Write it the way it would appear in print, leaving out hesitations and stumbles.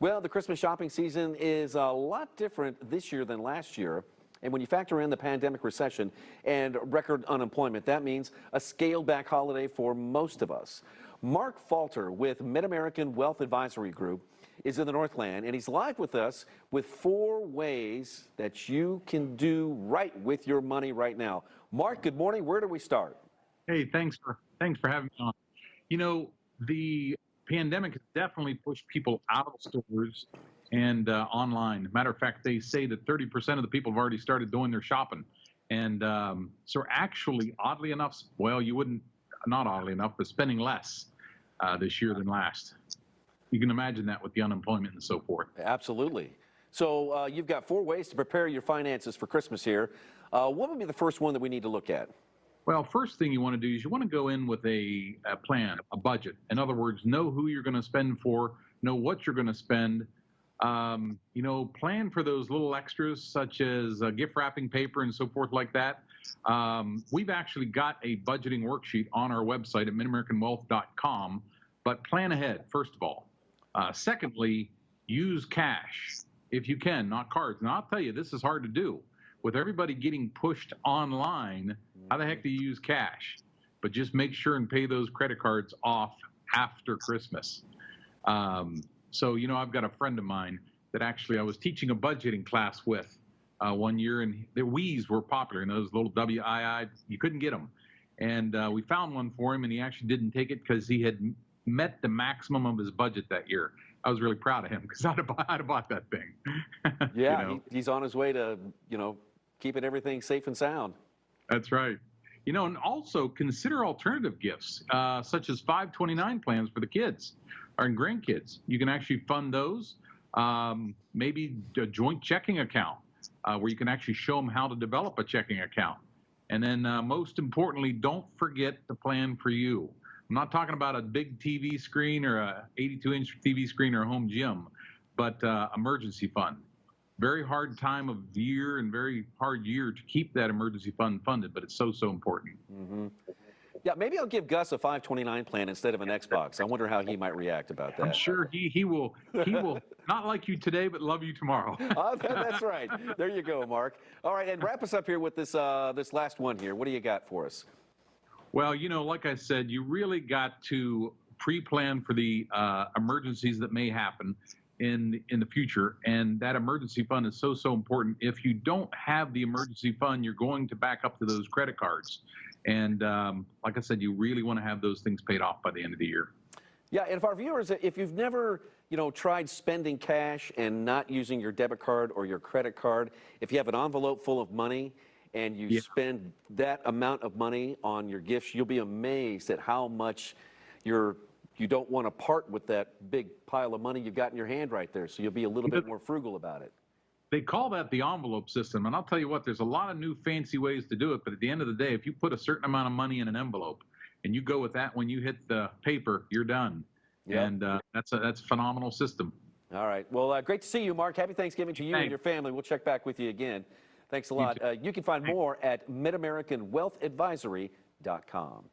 Well, the Christmas shopping season is a lot different this year than last year. And when you factor in the pandemic recession and record unemployment, that means a scaled back holiday for most of us. Mark Falter with Mid-American Wealth Advisory Group is in the Northland, and he's live with us with 4 ways that you can do right with your money right now. Mark, good morning. Where do we start? Hey, thanks for having me on. You know, the pandemic has definitely pushed people out of stores and online. Matter of fact, they say that 30% of the people have already started doing their shopping. And so actually, oddly enough, well, you wouldn't, not oddly enough, but spending less this year than last. You can imagine that with the unemployment and so forth. Absolutely. So you've got 4 ways to prepare your finances for Christmas here. What would be the first one that we need to look at? Well, first thing you want to do is you want to go in with a plan, a budget. In other words, know who you're going to spend for, know what you're going to spend. Plan for those little extras such as gift wrapping paper and so forth like that. We've actually got a budgeting worksheet on our website at midamericanwealth.com, but plan ahead, first of all. Secondly, use cash if you can, not cards. Now, I'll tell you, this is hard to do. With everybody getting pushed online, how the heck do you use cash? But just make sure and pay those credit cards off after Christmas. I've got a friend of mine that actually I was teaching a budgeting class with one year, and the Wii's were popular, and those little WII, you couldn't get them. And we found one for him, and he actually didn't take it because he had met the maximum of his budget that year. I was really proud of him because I'd have bought that thing. Yeah, he's on his way to, keeping everything safe and sound. That's right. And also consider alternative gifts, such as 529 plans for the kids or grandkids. You can actually fund those. Maybe a joint checking account where you can actually show them how to develop a checking account. And then most importantly, don't forget to plan for you. I'm not talking about a big TV screen or a 82-inch TV screen or a home gym, but emergency fund. Very hard time of year and very hard year to keep that emergency fund funded, but it's so important. Mm-hmm. Yeah, maybe I'll give Gus a 529 plan instead of an Xbox. I wonder how he might react about that. I'm sure he will not like you today, but love you tomorrow. That's right. There you go, Mark. All right, and wrap us up here with this this last one here. What do you got for us? Well, like I said, you really got to pre-plan for the emergencies that may happen in the future, and that emergency fund is so important. If you don't have the emergency fund, you're going to back up to those credit cards, and like I said, you really want to have those things paid off by the end of the year. Yeah, and if our viewers, if you've never tried spending cash and not using your debit card or your credit card, if you have an envelope full of money and you spend that amount of money on your gifts, you'll be amazed at how much you don't want to part with that big pile of money you've got in your hand right there. So you'll be a little bit more frugal about it. They call that the envelope system. And I'll tell you what, there's a lot of new fancy ways to do it. But at the end of the day, if you put a certain amount of money in an envelope and you go with that, when you hit the paper, you're done. Yep. And that's a phenomenal system. All right. Well, great to see you, Mark. Happy Thanksgiving to you and your family. We'll check back with you again. Thanks a lot. You can find more at midamericanwealthadvisory.com.